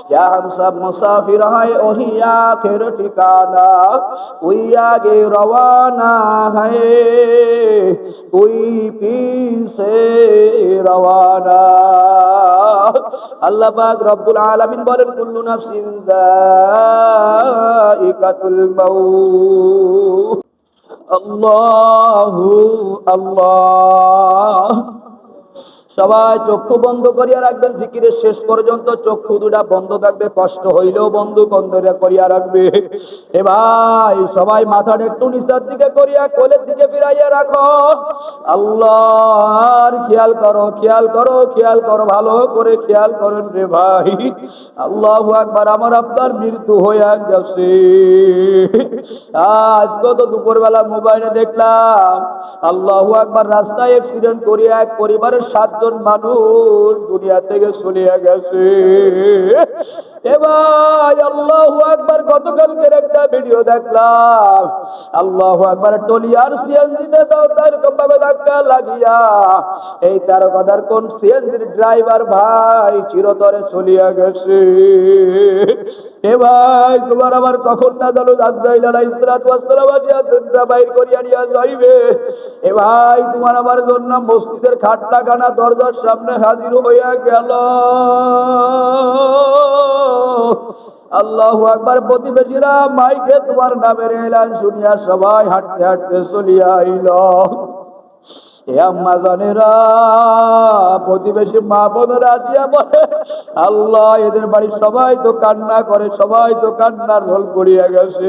क्या हम सब मुसाफिर हैं वही आखिर ठिकाना, कोई आगे रवाना है कोई पीछे रवाना। আল্লাহ পাক রব্বুল আলামিন বলেন কুল্লু নাফসিন যায়িকাতুল মাউত। আল্লাহু আল্লাহ। সবাই চক্ষু বন্ধ করিয়া রাখবেন, জিকিরের শেষ পর্যন্ত চক্ষু দুটা বন্ধ থাকবে, কষ্ট হইলেও বন্ধ করিয়া রাখবে। এ ভাই সবাই মাথাটা একটু নিচের দিকে করিয়া কোলের দিকে ফিরাইয়া রাখো। আল্লাহর খেয়াল করো, খেয়াল করো, খেয়াল করো, ভালো করে খেয়াল করেন রে ভাই। আল্লাহু আকবার। আমার আপনার মৃত্যু হয়ে গেছে। আজকে তো দুপুরবেলা মোবাইলে দেখলাম, আল্লাহু আকবার, রাস্তায় অ্যাক্সিডেন্ট করিয়া এক পরিবারের 7 জন মানুষ দুনিয়া থেকে চলে গেছে। এ ভাই আল্লাহু আকবার। গতকালকের একটা ভিডিও দেখলাম, আল্লাহু আকবার, টলিয়ার সিএনজিতে এরকম ভাবে ধাক্কা লাগিয়া এই তারকাদার কোন সিএনজির ড্রাইভার ভাই চিরতরে চলিয়া গেছে। এ ভাই তোমার আবার কখন না জানো আজরাইল আলাইহিস সালাতু ওয়াস সালাম আসিয়া দুনটা বাইর করিয়া নিয়া যাইবে। এ ভাই তোমার আমার জন্য মসজিদের খাটটা গানা দরজার সামনে হাজির হইয়া গেল। আল্লাহু আকবার। প্রতিবেশীরা মাইকে তোমার নামের এলান শুনিয়া সবাই হাঁটতে হাঁটতে চলিয়া আইল। এ আম্মা জানেরা, প্রতিবেশী মা বোনেরা আসিয়া বলে, আল্লাহ এদের বাড়ির সবাই তো কান্না করে, সবাই তো কান্নার রোল করিয়া গেছে।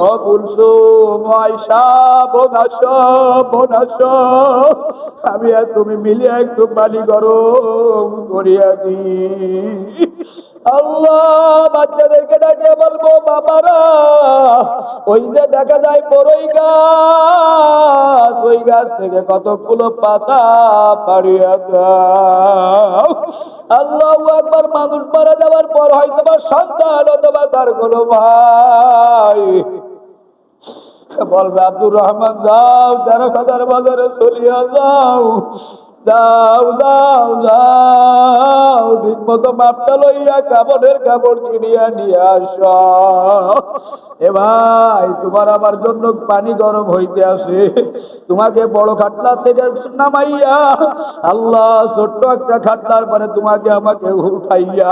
ও কুলসুম, আয়েশা, বোন আসো, বোন আসো, আমি আর তুমি মিলে একটু পানি গরম করিয়া দিই। আল্লাহ বাচ্চাদেরকে ডাকিয়ে বলবো, বাবারা ওই যে দেখা যায় বড়ই গাছ, ওই গাছ থেকে কতগুলো পাতা পাড়িয়া দাও। আল্লাহু আকবার। মানুষ মারা যাওয়ার পর হয়তো বা সন্তান অথবা তার কোনো ভাই বলবে, আব্দুর রহমান যাও, 13,000 বাজারে চলিয়া যাও, যাও যাও যাও, ঠিক মতো মাপটা লইয়া কাপড়ের কাপড় কিনিয়া নিয়ে আস। এ ভাই তোমার আমার জন্য পানি গরম হইতে আসে, তোমাকে বড় খাটলা থেকে নামাইয়া আল্লাহ ছোট্ট একটা খাটলার পরে তোমাকে আমাকে উঠাইয়া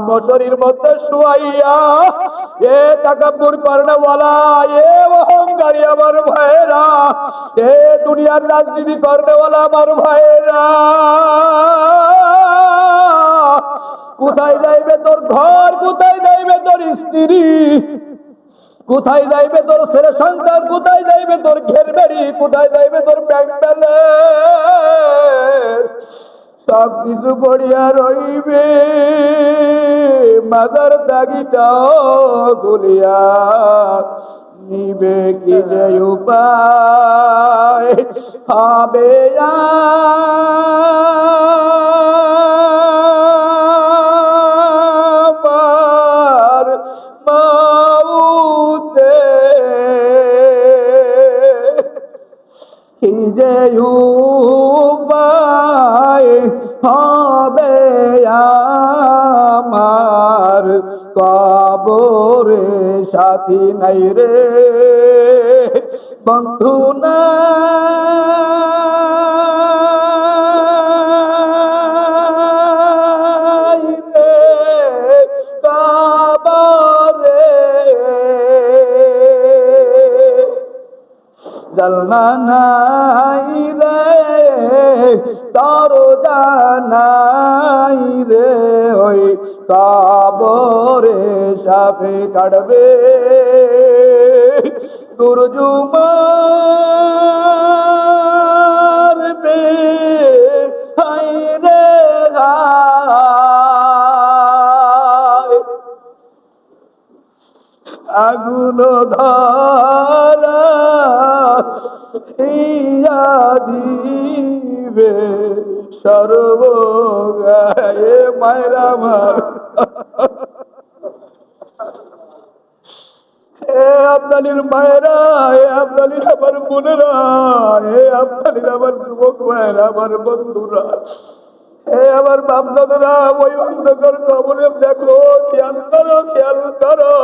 মশারির মধ্যে শুয়াইয়া, এ তাকাব্বুর করনেওয়ালা, এ অহংকারী আমার ভাইয়েরা, এ দুনিয়ার রাজনীতি করনেওয়ালা আমার ভাইয়েরা, কোথায় যাইবে তোর ঘর, কোথায় যাইবে তোর স্ত্রী, কোথায় যাইবে তোর ছেলে সন্তান, কোথায় যাইবে তোর ঘের বাড়ি, কোথায় যাইবে তোর ব্যাংক ব্যালেন্স, সব কিছু পড়িয়া রইবে। মাজার দাগিটাও খুলিয়া নিবে কি যে উপায় হবে আমার মাউতে, কি যে উপায় হবে আমার কবরে, সাথী নাই রে বন্ধু নাই রে কবরে, জালনা নাই রে দরজা নাই রে, ওই কবরে সাপে কাটবে গুরুজু মারবে, হাই রে হায় আগুন ধরা ইয়া দিবে সর্বগায়ে মায়েরা মার। এ আপনাদের মায়েরা, এ আপনাদের আমার বোনেরা, এ আপনাদের আমার যুবক ভাইয়েরা, আমার বন্ধুরা, আমার বাপদাদারা ওই অন্ধকার কবরে দেখো, খেয়াল করো, খেয়াল করো।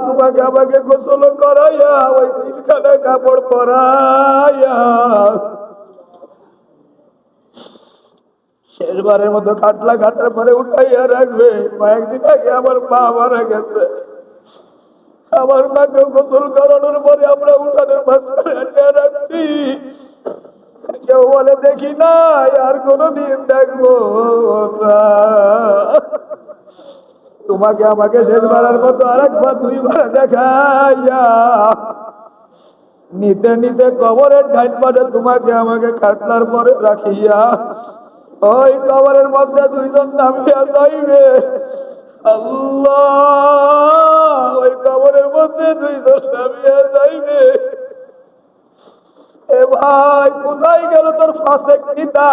তোমাকে আমাকে গোসল করাইয়া ওই তিনখানা কাপড় পরাইয়া শেষবারের মতো কাটলা কাটার পরে উঠাইয়া রাখবে। কয়েকদিন আগে আমার মা মারা গেছে, আমার মাকে গোসল করানোর পরে আমরা উঠানের মাঝখানে রাখছি। কেউ বলে দেখি না, আর কোনদিন দেখবো না। তোমাকে আমাকে শেষবারের মতো আরেকবার দুইবার দেখাইয়া নিতে নিতে কবরের ঢাইট পাটে তোমাকে আমাকে কাটলার পরে রাখিয়া ওই কবরের মধ্যে দুইজন নামিয়া যাইবে। আল্লাহ, ওই কবরের মধ্যে দুইজন নামিয়া যাইবে। এ ভাই, কোথায় গেল তোর ফাসেক নেতা?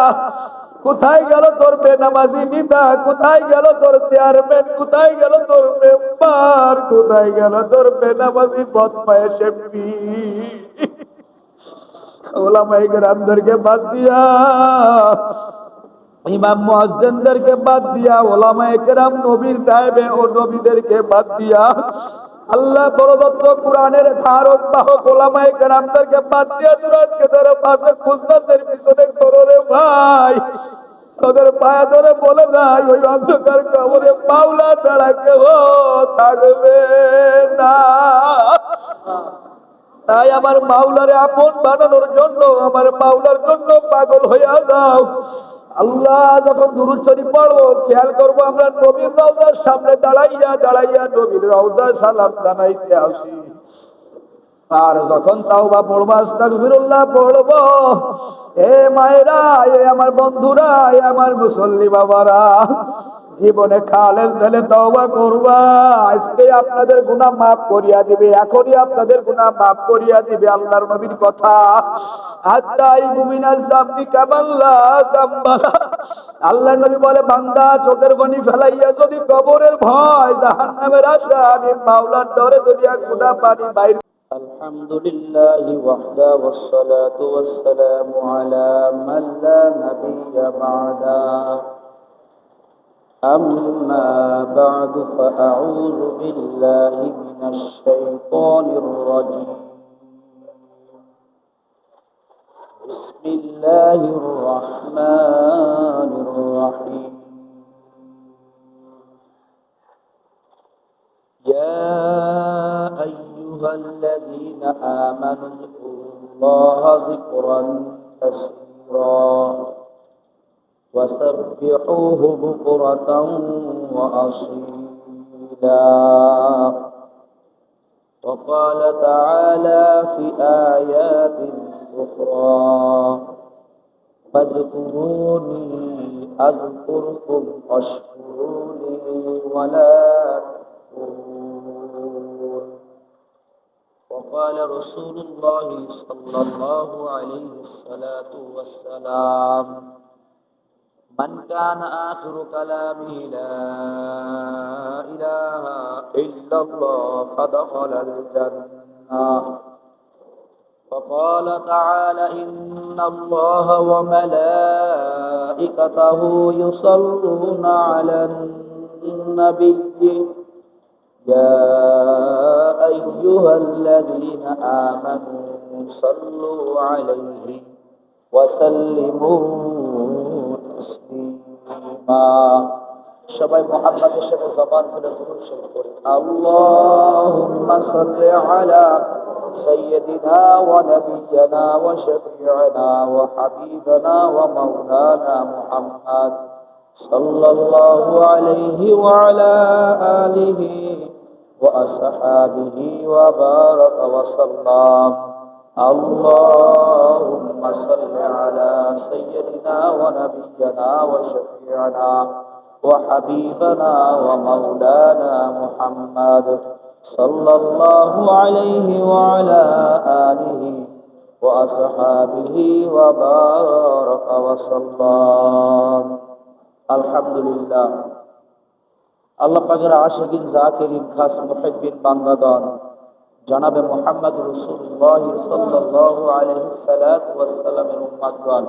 কোথায় গেল তোর বেনামাজি নেতা? কোথায় গেল তোর চেয়ারম্যান? কোথায় গেল তোর মেম্বার? কোথায় গেল তোর বেনামাজি বদমায়েশ এমপি? ওলামায়ে কেরামদেরকে বাদ দিয়া, ইমাম মুয়াজ্জিনদেরকে বাদ দিয়া, ওলামায়ে কেরাম নবীর নায়েবে ও নবীদেরকে বাদ দিয়া, আল্লাহ প্রদত্ত কোরআনের ধারক বাহক ওলামায়ে কেরামদেরকে বাদ দিয়া তোরা আজকে তোর পাশে খুঁজতের পিছনে করো রে ভাই। তোদের পায়ে ধরে বলে যায়, ওই অন্ধকার কবরে মাওলা ছাড়া কেউ থাকবে না। তাই আমার মাওলারে আপন বানানোর জন্য, আমার মাওলার জন্য পাগল হইয়া যাও। আল্লাহ যখন দুরূদ শরীফ পড়বো, খেয়াল করবো আমরা নবীর রওজার সামনে দাঁড়াইয়া দাঁড়াইয়া নবীর রওজায় সালাম জানাইতে আসি। আর যখন তাওবা পড়বো, আস্তাগফিরুল্লাহ পড়বো, এ মায়েরা, এ আমার বন্ধুরা, এ আমার মুসল্লি বাবারা, জীবনে খালেস দিলে তওবা করবা। আজকে আপনাদের গুনাহ মাফ করিয়া দিবে, এখনই আপনাদের গুনাহ মাফ করিয়া দিবে। আল্লাহর নবীর কথা, হাত্তাই মুমিনাজ জামবি কামাল্লা জামবালা। আল্লাহর নবী বলে, বান্দা চোখের পানি ফেলাইয়া যদি কবরের ভয়, জাহান্নামের আশা, আমি মাওলার ডরে যদি এক ফোঁটা পানি বাইর। আলহামদুলিল্লাহি ওয়াহদা ওয়াসসালাতু ওয়াসসালামু আলা মান লা নাবিয়্যা বা'দা। أما بعد فأعوذ بالله من الشيطان الرجيم. بسم الله الرحمن الرحيم. يا أيها الذين آمنوا اذكروا الله ذكرا كثيرا وسبحوه بكرة وأصيلا. وقال تعالى في آيات أخرى فاذكروني أذكركم واشكروا لي ولا تكفرون. وقال رسول الله صلى الله عليه الصلاة والسلام من كان آخر كلامه لا إله إلا الله فدخل الجنة. وقال تعالى إن الله وملائكته يصلون على النبي يا أيها الذين آمنوا صلوا عليه وسلموا تسليما. সবাই মুহাম্মাদের সাথে জবান খুলে দুরূদ শরীফ পড়ি। আল্লাহুম্মা সাল্লি আলা সাইয়্যিদিনা ওয়া নাবিয়্যিনা ওয়া শাফি'িনা ওয়া হাবিবিনা ওয়া মাওলানা মুহাম্মাদ সাল্লাল্লাহু আলাইহি ওয়া আলা আলিহি ওয়া আসহাবিহি ওয়া বারাকা ওয়া সাল্লাম. اللهم صل على سيدنا ونبينا وشفيعنا وحبيبنا ومولانا محمد صلى الله عليه وعلى آله وأصحابه وبارك وسلم. الحمد لله. আল্লাহ পাকের আশিকিন জাকিরিন খাস মুহিব্বিন বান্দাগণ জনাবে মুহাম্মদ রাসূলুল্লাহ সাল্লাল্লাহু আলাইহি সাল্লাতু ওয়াস সালামের উম্মতগণ,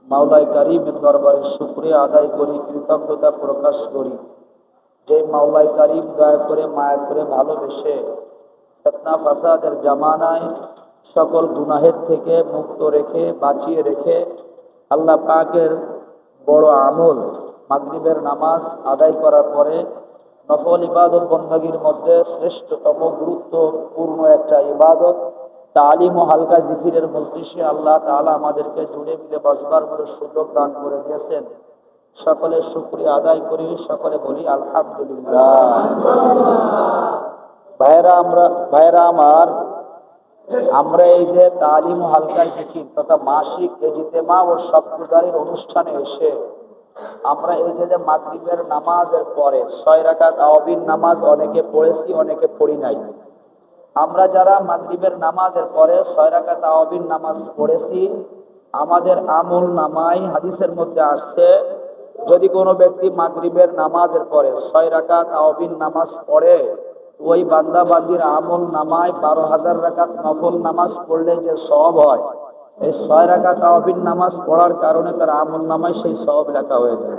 মাওলাই কারিমের দরবারে শুকরিয়া আদায় করি, কৃতজ্ঞতা প্রকাশ করি। যে মাওলাই কারিম দয়া করে, মায়া করে, ভালোবেসে ফিতনা ফাসাদের জামানায় সকল গুনাহের থেকে মুক্ত রেখে, বাঁচিয়ে রেখে আল্লাহ পাকের বড় আমল মাগরিবের নামাজ আদায় করার পরে নফল ইবাদত বন্দেগীর মধ্যে শ্রেষ্ঠতম গুরুত্বপূর্ণ একটা ইবাদত তালিম ও হালকা জিকিরের মজলিসে আল্লাহ তাআলা আমাদেরকে জুড়ে মিলে বসবার বড় সুযোগ দান করে দিয়েছেন। সকলে শুকরিয়া আদায় করি, সকলে বলি আলহামদুলিল্লাহ। ভাইরা আমার, আমরা এই যে তালিম ও হালকা জিকির তথা মাসিক ইজতেমা ও শব্দগারির অনুষ্ঠানে এসে আমরা এই যে মাগরিবের নামাজের পরে 6 রাকাত তাওয়াবির নামাজ অনেকে পড়েছি, অনেকে পড়ি নাই। আমরা যারা মাগরিবের নামাজের পরে 6 রাকাত তাওয়াবির নামাজ পড়েছি, আমাদের আমল নামায় হাদিসের মধ্যে আসছে, যদি কোনো ব্যক্তি মাগরিবের নামাজের পরে 6 রাকাত তাওয়াবির নামাজ পড়ে, ওই বান্দা বান্দির আমল নামায় 12,000 রাকাত নফল নামাজ পড়লে যে সওয়াব হয়, এই 6 রাকাত তাওয়াবির নামাজ পড়ার কারণে তার আমল নামায় সেই সওয়াব লেখা হয়ে যায়।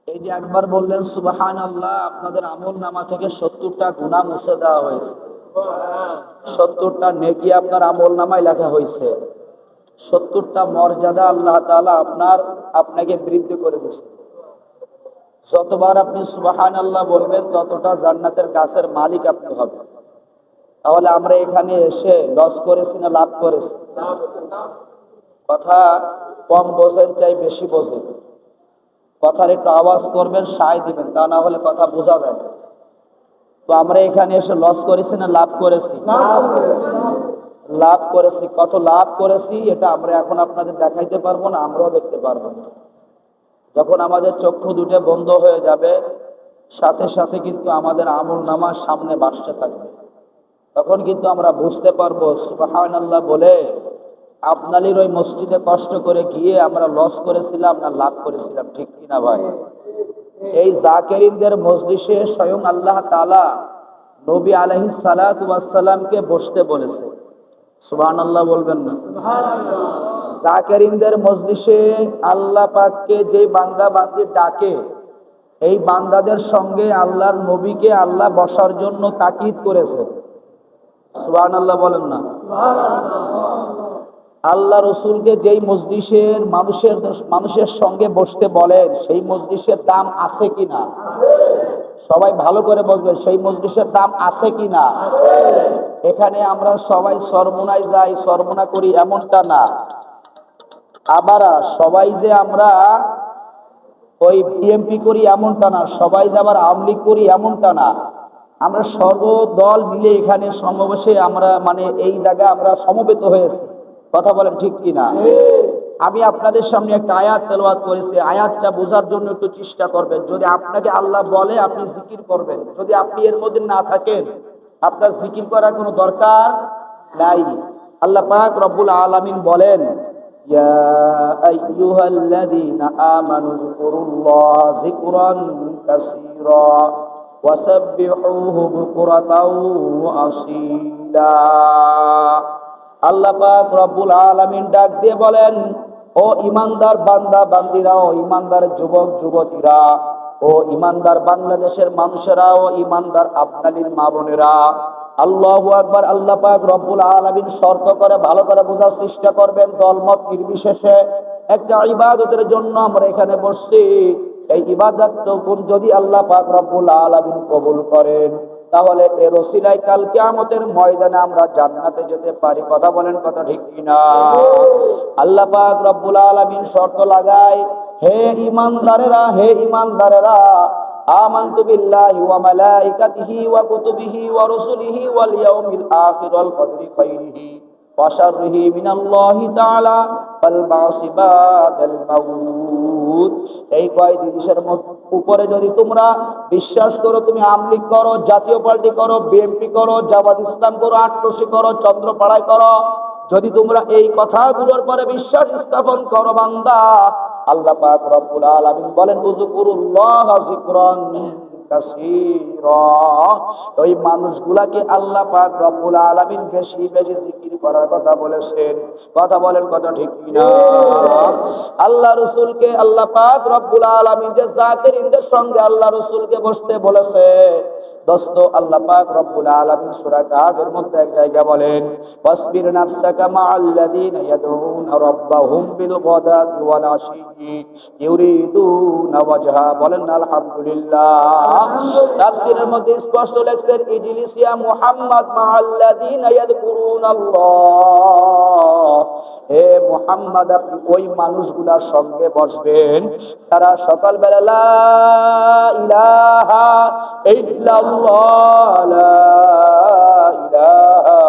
এই যে একবার বললেন সুবহানাল্লাহ, আপনাদের আমল নামা থেকে 70টা গুনাহ মুছে দেওয়া হয়েছে, 70টা নেকি আপনার আমল নামায় লেখা হয়েছে, 70টা মর্যাদা আল্লাহ তাআলা আপনাকে বৃদ্ধি করে দিয়েছে। যতবার আপনি সুবহানাল্লাহ বলবেন ততটা জান্নাতের গাছের মালিক আপনি হবেন। তাহলে আমরা এখানে এসে লস করেছি না লাভ করেছি? কথা কম বোঝেন চাই বেশি বোঝেন, কথার একটু আওয়াজ করবেন, সায় দিবেন, তা না হলে কথা বোঝা যায়। তো আমরা এখানে এসে লস করেছি না লাভ করেছি? লাভ করেছি। কত লাভ করেছি এটা আমরা এখন আপনাদের দেখাইতে পারবো না, আমরাও দেখতে পারবো না। যখন আমাদের চক্ষু দুটো বন্ধ হয়ে যাবে, সাথে সাথে কিন্তু আমাদের আমল নামার সামনে ভাসতে থাকবে, তখন কিন্তু আমরা বুঝতে পারবো সুবহানাল্লাহ বলে আপনাদের ওই মসজিদে কষ্ট করে গিয়ে আমরা লস করেছিলাম না লাভ করেছিলাম, ঠিক কিনা ভাই? এই জাকিরিনদের মজলিসে স্বয়ং আল্লাহ তাআলা নবী আলাইহিস সালাতু ওয়াস সালামকে বসতে বলেছে। সুবহানাল্লাহ বলবেন না? জাকিরিনদের মজলিসে আল্লাহ পাককে যে বান্দা বান্দি ডাকে, এই বান্দাদের সঙ্গে আল্লাহর নবীকে আল্লাহ বসার জন্য তাকিদ করেছে। সুবহানাল্লাহ বলেন না? আল্লাহ রসুলকে যেই মজলিসের মানুষের সঙ্গে বসতে বলেন, সেই মজলিসের দাম আছে কিনা? সবাই ভালো করে বলবেন, সেই মজলিসের দাম আছে কিনা? এখানে আমরা সবাই সরমুনায় যাই, সরমুনা করি এমনটা না। আবার সবাই যে আমরা ওই বিএমপি করি এমনটা না, সবাই যে আবার আওয়ামী লীগ করি এমনটা না। আমরা সর্বদল মিলে এখানে সমাবেশে আমরা এই জায়গায় আমরা সমবেত হয়েছি। কথা বলেন ঠিক কিনা? আমি আপনাদের সামনে একটা আয়াত তেলাওয়াত করেছি, আয়াতটা বোঝার জন্য একটু চেষ্টা করবেন। যদি আপনাকে আল্লাহ বলে আপনি জিকির করবেন, যদি আপনি এর মধ্যে না থাকেন আপনার জিকির করার কোনো দরকার নাই। আল্লাহ পাক রব্বুল আলামিন বলেন, ইয়া আইয়ুহাল্লাযীনা আমানু যিকুরুল্লাহা যিকরান কাসীরা ওয়াসাব্বিহুহু বুকরাতাও ওয়া আসীলা। আল্লাহ পাক রব্বুল আলামিন ডাক দিয়ে বলেন, ও ইমানদার বান্দা বান্দিরা, ও ইমানদার যুবক যুবতীরা, ও ইমানদার বাংলাদেশের মানুষেরা, ও ইমানদার আপনাদের মা বোনেরা, আল্লাহু আকবার। আল্লাহ পাক রব্বুল আলামিন শর্ত করে ভালো করে বোঝার চেষ্টা করবেন, দলমত নির্বিশেষে একটা ইবাদতের জন্য আমরা এখানে বসছি। এই ইবাদতটুকু যদি আল্লাহ পাক রব্বুল আলামিন কবুল করেন, তাহলে এর ওসিলায় কাল কিয়ামতের ময়দানে আমরা জান্নাতে যেতে পারি। কথা বলেন, কথা ঠিক কিনা? আল্লাহ পাক রব্বুল আলামিন শর্ত লাগায়, হে ঈমানদারেরা, হে ঈমানদারেরা, আমানতু বিল্লাহি ওয়া মালাইকাতিহি ওয়া কুতুবিহি ওয়া রুসুলিহি ওয়াল ইয়াউমিল আখির ওয়াল কদরি খাইরিহি ওয়া শাররিহি মিনাল্লাহি তাআলা ওয়াল বা'সি বাদাল মাউত। এই কয় জিনিসের উপরে যদি তোমরা বিশ্বাস করো, তুমি আওয়ামী লীগ করো, জাতীয় পার্টি করো, বিএনপি করো, জামাত ইসলাম করো, আটরশি করো, চন্দ্রপাড়ায় করো, যদি তোমরা এই কথাগুলোর পরে বিশ্বাস স্থাপন করো বান্দা, আল্লাহ পাক রব্বুল আলামিন বলেন, উযকুরুল্লাহা যিকরান কাসীরা। ওই মানুষগুলাকে আল্লাহ পাক রব্বুল আলামিন বেশি বেশি জিকির করার কথা বলেছেন। কথা বলেন, কথা ঠিক কিনা? আল্লাহ রাসূলকে আল্লাহ পাক রব্বুল আলামিন যে জাকিরিনদের সঙ্গে আল্লাহ রাসূলকে বসতে বলেছে, দোস্ত আল্লাহ পাক রব্বুল আলামিন সূরা কাহফের মধ্যে এক জায়গা বলেন, ওয়াসবির নাফসাকা মাআল্লাযীনা ইয়াদউনা রাব্বাহুম বিল গাদাতি ওয়াল আশিয়্যি ইউরিদুনা ওয়াজহা। বলেন আলহামদুলিল্লাহ। তাফসীরের মধ্যে স্পষ্ট লেখছেন, ইজলিস ইয়া মুহাম্মদ মাআল্লাযীনা ইয়াযকুরুনাল্লাহ। হে মুহাম্মদ, আপনি ওই মানুষগুলোর সঙ্গে বসবেন যারা সকালবেলা লা ইলাহা ইল্লাল্লাহ লা ইলাহা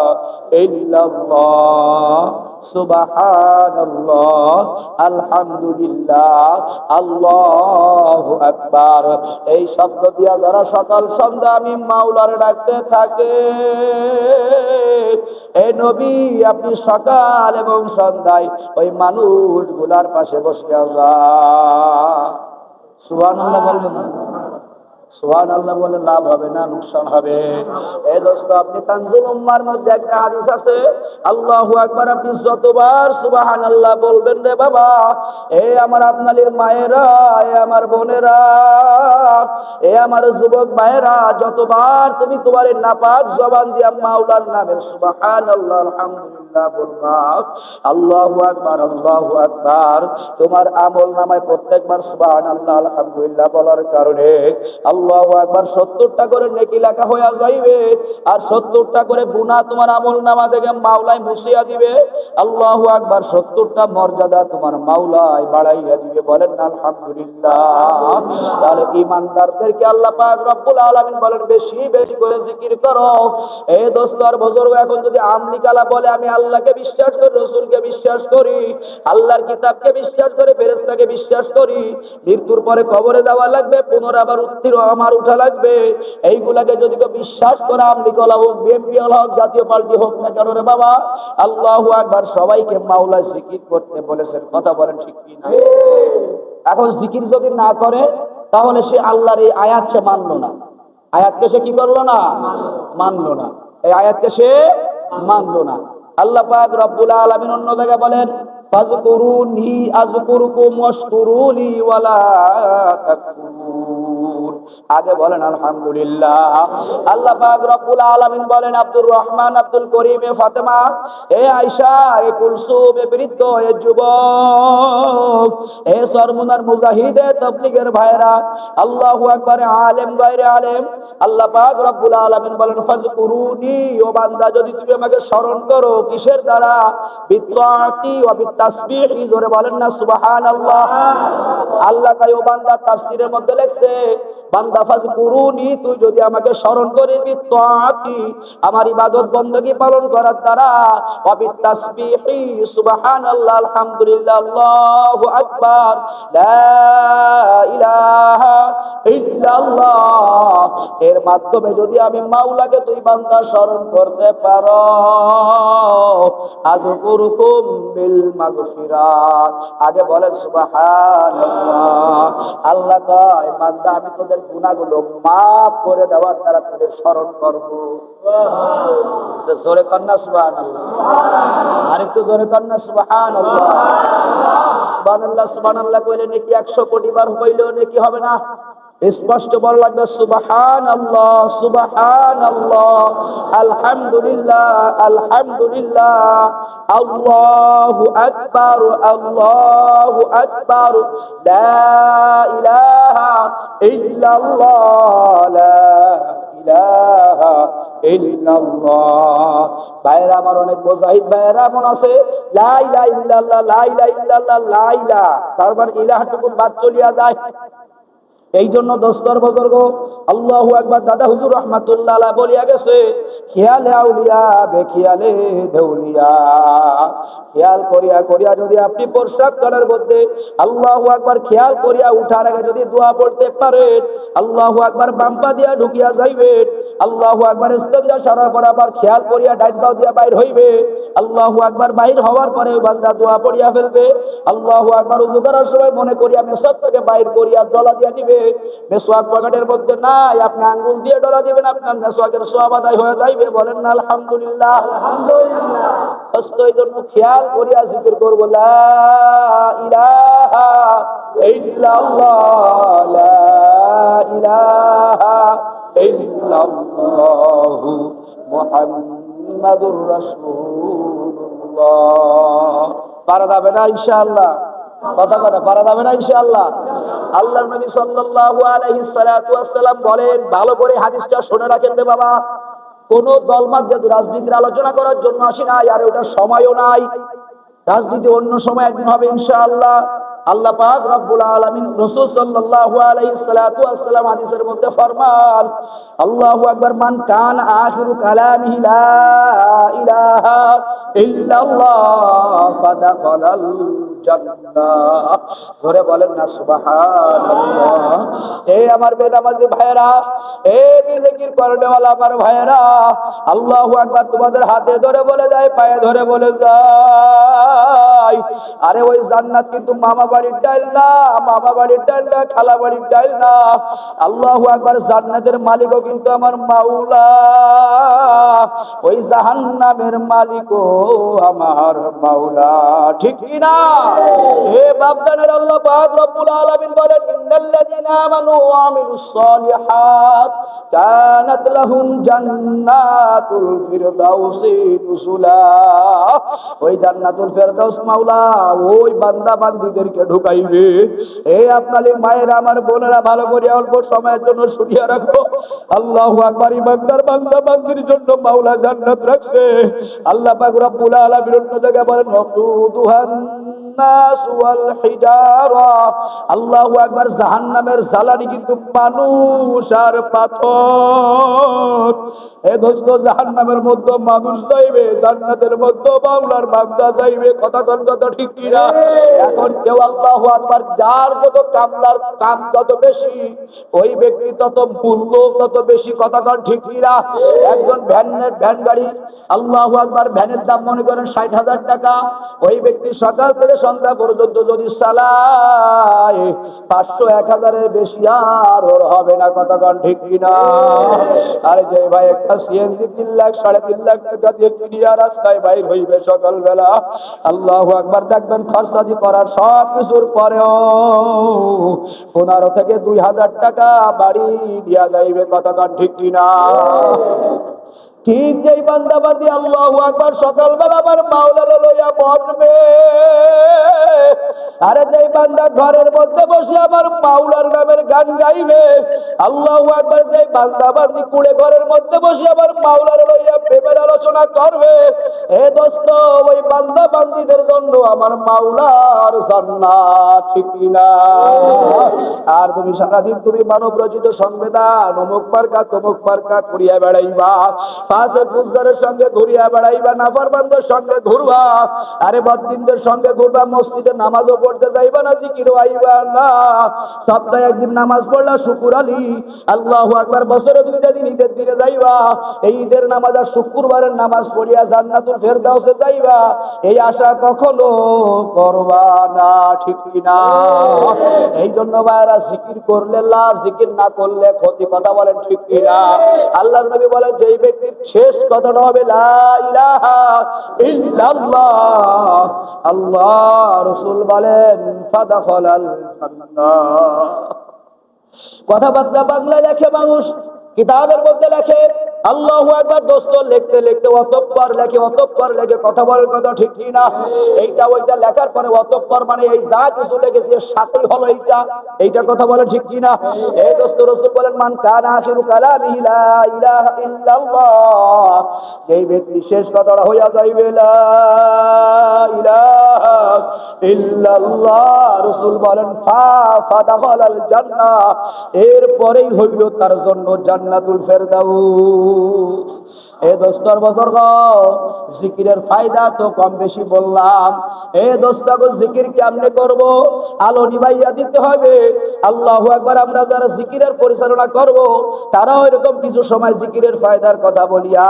ইল্লাল্লাহ সুবহানাল্লাহ আলহামদুলিল্লাহ আল্লাহু আকবার, এই শব্দ দিয়া যারা সকাল সন্ধ্যা আমি মাওলার ডাকতে থাকে, এ নবী আপনি সকাল এবং সন্ধ্যায় ওই মানুষগুলার পাশে বসিয়া যান। সুবহানাল্লাহ বলবেন না? সুবহানাল্লাহ বলে লাভ হবে না নুকসান হবে? এই দোস্ত, আপনি কানজুল উম্মার মধ্যে একটা হাদিস আছে, আল্লাহু আকবার আপনি যতবার সুবহানাল্লাহ বলবেন রে বাবা, এ আমার আপনাদের মায়েরা, এ আমার বোনেরা, এ আমার যুবক ভাইয়েরা, যতবার তুমি তোমার নাপাক জবান দিয়ে মাওলার নামে সুবহানাল্লাহ আলহামদুলিল্লাহ বলবা, আল্লাহু আকবার আল্লাহু আকবার, তোমার আমল নামায় প্রত্যেকবার সুবহানাল্লাহ আলহামদুলিল্লাহ বলার কারণে আল্লাহু আকবার 70টা করে নেকি লেখা হয়ে যাইবে, আর 70টা করে গুনাহ তোমার আমল নামা থেকে মাওলাই মুছিয়া দিবে। আল্লাহু আকবার 70টা মর্যাদা তোমার মাওলাই বাড়াইয়া দিবে। বলেন আলহামদুলিল্লাহ। তাহলে ঈমানদারদেরকে আল্লাহ পাক রব্বুল আলামিন বলেন বেশি বেশি করে জিকির করো। এই দোস্ত আর বুজুর্গ, এখন যদি আমলি কালা বলে আমি আল্লাহকে বিশ্বাস করি, রাসূলকে বিশ্বাস করি, আল্লাহর কিতাবকে বিশ্বাস করি, ফেরেশতাকে বিশ্বাস করি, মৃত্যুর পরে কবরে যাওয়া লাগবে, পুনরায় আবার আমার উঠা লাগবে, এইগুলাকে যদি কেউ বিশ্বাস করে, আমলি কলা হোক, বিএনপি হোক, জাতীয় পার্টি হোক না কেন রে বাবা, আল্লাহু আকবার সবাইকে মাওলা জিকির করতে বলেছেন। কথা বলেন ঠিক কি না? এখন জিকির যদি না করে তাহলে সে আল্লাহর এই আয়াত সে মানলো না। আয়াতকে সে কি করলো না? মানলো না। এই আয়াতকে সে মানলো না। আল্লাহ পাক রব্বুল আলামিন অন্য জায়গায় বলেন, ফাযকুরুনি আযকুরুকুম ওয়াশকুরুলি ওয়ালা তাকফুরুন। আগে বলেন আলহামদুলিল্লাহ। আল্লাহ পাক রব্বুল আলামিন বলেন, আব্দুর রহমান, আব্দুল করিম, এ ফাতেমা, এ আয়েশা, এ কুলসুম, এ বৃদ্ধ, এ যুবক, এ সরমুনার মুজাহিদ, এ তাবলীগের ভাইরা, আল্লাহু আকবার, আলেম গায়রে আলেম, আল্লাহ পাক রব্বুল আলামিন বলেন ফাযকুরুনি, ও বান্দা যদি তুমি আমাকে স্মরণ করো, কিসের দ্বারা? বিত্তাআতি ওয়া বিতাসবিহি। জোরে বলেন না সুবহানাল্লাহ। আল্লাহ তাই ও বান্দা তাফসীরের মধ্যে লেখছে, বান্দা ফাযকুরুনি, তুই যদি আমাকে স্মরণ করিস, বিত্তাআতি আমার ইবাদত বندگی পালন করার দ্বারা, ওয়া বিতাসবিহি সুবহানাল্লাহ আলহামদুলিল্লাহ আল্লাহু আকবার লা ইলাহা ইল্লাল্লাহ, এর মাধ্যমে যদি আমি মাওলাকে তুই বান্দা স্মরণ করতে পারো, আযকুরুকুম বিল মাগফিরাত। আগে বলেন সুবহানাল্লাহ। আল্লাহ কয়, বান্দা আমি তোদের গুনাহগুলো maaf করে দেওয়ার দ্বারা তোদের স্মরণ করব। সুবহানাল্লাহ। জোরে কন্না সুবহানাল্লাহ। আরেকটু জোরে কন্না সুবহানাল্লাহ। সুবহানাল্লাহ সুবহানাল্লাহ কইলে নাকি 100 কোটি বার হইলেও নাকি হবে না? স্পষ্ট বলা লাগবে সুবহানাল্লাহ সুবহানাল্লাহ আলহামদুলিল্লাহ আলহামদুলিল্লাহ আল্লাহু আকবার আল্লাহু আকবার লা ইলাহা ইল্লাল্লাহ লা ইলাহা ইল্লাল্লাহ। ভাইরা আমার, অনেক মুজাহিদ ভাইরা এমন আছে, লা ইলাহা ইল্লাল্লাহ লা ইলাহা ইল্লাল্লাহ লা ইলাহা, তারপর ইলাহাটুকু বাদ চলিয়া যায়। এই জন্য দোস্তর বুজুর্গ, আল্লাহু আকবার দাদা হুজুর রাহমাতুল্লাহ আলাইহি বলিয়া গেছে, খেয়ালে আউলিয়া বেখিয়ালে দেউলিয়া। খেয়াল করিয়া করিয়া যদি আপনি প্রস্রাব করার মধ্যে আল্লাহু আকবার খেয়াল করিয়া উঠার আগে যদি দোয়া পড়তে পারেন, আল্লাহু আকবার বাম্পা দিয়া ঢুকিয়া যাইবেন, আল্লাহু আকবার ইস্তেঞ্জা সারার পর আবার খেয়াল করিয়া ডাইন পাও দিয়া বাইর হইবে। আল্লাহু আকবার বাইর হওয়ার পরে বান্দা দোয়া পড়িয়া ফেলবে। আল্লাহু আকবার ওযু করার সময় মনে করিয়া মেসওয়াক থেকে বাইর করিয়া ডলা দিয়া দিবে। মেসওয়াক পকেটের মধ্যে নাই, আপনি আঙ্গুল দিয়ে ডলা দিবেন, আপনার মেসওয়াকের সওয়াব আদায় হয়ে যাইবে। বলেন না আলহামদুলিল্লাহ। আলহামদুলিল্লাহ। এই জন্য খেয়াল করিয়া জিকির করব, লা ইলাহা ইল্লাল্লাহ, লা ইলাহা ইল্লাল্লাহু মুহাম্মাদুর রাসূলুল্লাহ। পারা যাবে না ইনশাআল্লাহ? কথা কথা পারা যাবে না ইনশাআল্লাহ? আল্লাহর নবী সাল্লাল্লাহু আলাইহি সাল্লাতু ওয়াসসালাম বলেন, ভালো করে হাদিসটা শুনে রাখেন রে বাবা। কোন দলমত যেহেতু রাজনীতির আলোচনা করার জন্য আসি নাই, আর ওটার সময়ও নাই। রাজনীতি অন্য সময় একদিন হবে ইনশাআল্লাহ। আল্লাহ পাক রব্বুল আলামিন রাসূল সাল্লাল্লাহু আলাইহি সাল্লাতু ওয়াসসালাম হাদিসের মধ্যে ফরমান, আল্লাহু আকবার, মান কান আখিরু কালামিহি লা ইলাহা ইল্লাল্লাহ ফাদাখালাল জান্নাহ। জোরে বলেন না সুবহানাল্লাহ। এই আমার বেনামাজি ভাইরা, এই জিকির করনেওয়ালা আমার ভাইরা, আল্লাহু আকবার তোমাদের হাতে ধরে বলে যায়, পায়ে ধরে বলে যায়, আরে ওই জান্নাত কিন্তু মামা বাড়ির ডাইল না, মামা বাড়ির ডাইল না, খালা বাড়ির ডাইল না। আল্লাহু আকবার, জান্নাতের মালিকও কিন্তু আমার মাওলা, ওই জাহান্নামের মালিকও আমার মাওলা। ঠিক কি না? হে বাপদানের আল্লাহ পাক রব্বুল আলামিন বলেন, ইন্নাল্লাযীনা আমানু ওয়া আমিলুস সালিহাত কানাত লাহুম জান্নাতুল ফিরদাউসি নুজুলা। ওই জান্নাতুল ফেরদাউস মাওলা ওই বান্দা বান্দীদেরকে ঢুকাইবে। এই আপনাদের মায়েরা, আমার বোনেরা, ভালো করে অল্প সময়ের জন্য শুনিয়া রাখো। আল্লাহু আকবার, ইমানদার বান্দা বান্দীর জন্য মাওলা জান্নাত রাখছে। আল্লাহ পাক রব্বুল আলামিন অন্য জায়গায় বলেন, ওয়াকুদুহান নাস ওয়াল হিজারা। আল্লাহু আকবার, জাহান্নামের জ্বালানি কিন্তু মানুষ আর পাথর। এ দোস্ত, জাহান্নামের মধ্যে মানুষ যাইবে, জান্নাতের মধ্যে মাওলার বান্দা যাইবে। কথা কোন কথা ঠিক কি না? এখন কেউ আল্লাহু আকবার, যার যত কামলার কাম যত বেশি, ওই ব্যক্তি তত মূল্য তত বেশি। কথা কোন ঠিক কি না? একজন ভ্যান গাড়ি, আল্লাহু আকবার, ভ্যানের দাম মনে করেন ৬০,০০০ টাকা। ওই ব্যক্তি সকাল থেকে সন্ধ্যা পর্যন্ত যদি চালায়, ৫০০-১,০০০-এর বেশি আর ওর হবে না। কথা কোন ঠিক কি না? আরে যে ভাই একটা সিএনজি ৩ লাখ ৩.৫ লাখ টাকা দিয়ে কিনিয়া রাস্তায় বাইর হইবে সকালবেলা, আল্লাহু আকবার, দেখবেন খরচাদি করার সব কিছুর পরেও ১৫ থেকে ২,০০০ টাকা বাড়ি দিয়া যাইবে। কথা কোন ঠিক কি না? ঠিক যেই বান্দাবাদী আল্লাহু আকবার সকালবেলা আমার মাওলা লইয়া বসবে, আরে যেই বান্দা ঘরের মধ্যে বসে আমার মাওলার নামের গান গাইবে, আল্লাহু আকবার, যেই বান্দাবাদী কুড়ে ঘরের মধ্যে বসে আমার মাওলার লইয়া প্রেমের আলোচনা করবে, এ দোস্ত, ওই বান্দা বান্দীদের জন্য আমার মাওলার জান্নাত। ঠিক না? আর তুমি সারাদিন তুমি মানব রচিত সংবিধান অমুক পার্কা তমুক পার্কা করিয়া বেড়াইবা, পাঁচে গুজদারের সঙ্গে ঘুরিয়া বেড়াইবা, নাফরমানদের সঙ্গে ঘুরবা, আরে বদ্দিনদের সঙ্গে ঘুরবা, মসজিদে নামাজও পড়তে যাইবা না, জিকিরও আইবা না। সপ্তাহে একদিন নামাজ পড়লা শুকুর আলী, আল্লাহু আকবার, বছরে 2টা দিন ঈদের দিনে যাইবা, এই ঈদের নামাজ আর শুক্রবারের নামাজ পড়িয়া জান্নাতুল ফেরদাউসে যাইবা, এই আশা কখনো করবা না। ঠিক কি না? এই জন্য ভাইরা, জিকির করলে লাভ, জিকির না করলে ক্ষতি। কথা বলেন ঠিক কি না? আল্লাহর নবী বলেন, যেই ব্যক্তির শেষ কথাটা হবে লা ইলাহা ইল্লাল্লাহ, আল্লাহ রাসূল বলেন ফাদাখালাল জান্নাহ। কথাবার্তা বাংলায় লেখে মানুষ, কিতাবের মধ্যে লেখে, আল্লাহু আকবার, দোস্ত, লিখতে লিখতে অতঃপর লেখে। কথা বলার কথা ঠিক কি না? এইটা ওইটা লেখার পরে অতঃপর মানে এই যা কিছু লেগেছে সাথেই হলো এইটা। কথা বলে ঠিক কি না? এই দোস্ত, রাসূল বলেন, মান কানা আখিরু কালামিহি লা ইলাহা ইল্লাল্লাহ, এই ব্যক্তি শেষ কথাটা হইয়া যাইবে লা ইলাহা ইল্লাল্লাহ, রাসূল বলেন ফাদাখালাল জান্নাহ, এরপরেই হইল তার জন্য জান্নাতুল ফেরদাউস। এ দোস্তর বজর্গ, জিকিরের ফায়দা তো কম বেশি বললাম। এ দোস্তাগো, জিকির কেমনে করব? আলো নিভাইয়া দিতে হবে। আল্লাহু আকবার। আমরা যারা জিকিরের পরিচালনা করব, তারাও এরকম কিছু সময় জিকিরের ফায়দার কথা বলিয়া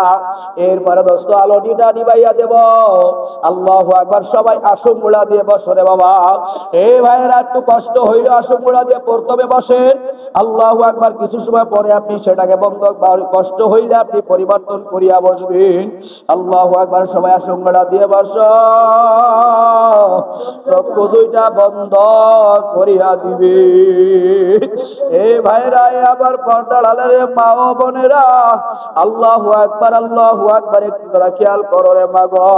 এরপরে দোস্ত আলোটা নিভাইয়া দেব। আল্লাহু আকবার। সবাই আসন মুড়া দিয়ে বসরে বাবা। এ ভাইয়েরা, একটু কষ্ট হইলে আসন মুড়া দিয়ে প্রথমে বসেন। আল্লাহু আকবার। কিছু সময় পরে আপনি সেটাকে বন্ধ, কষ্ট হইলে আপনি পরিবর্তন করিয়া বসবেন। আল্লাহু আকবার। সবাই আসন মুড়া দিয়ে বস, চক্ষু দুইটা বন্ধ করিয়া দিবে। এ ভাইরা, আবার পর্দার আড়ালে মা ও বোনেরা, আল্লাহু আকবার, আল্লাহু আকবার। একটু তোরা খেয়াল করো রে মা গো,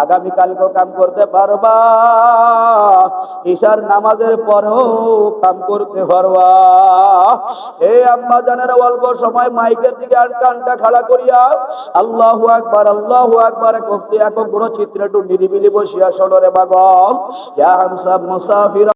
আগামীকালকে কাম করতে পারবা, ঈশার নামাজের পরেও কাম করতে পারবা। এ আম্মা জানেরা, অল্প সময় মাইকের দিকে কানটা খাড়া করিয়া আল্লাহু আকবার, আল্লাহু আকবার করতে একক গুণ চিত্রে একটু নিরিবিলি বসিয়া শোনো রে মা গো। ইয়া হামসা মুসাফির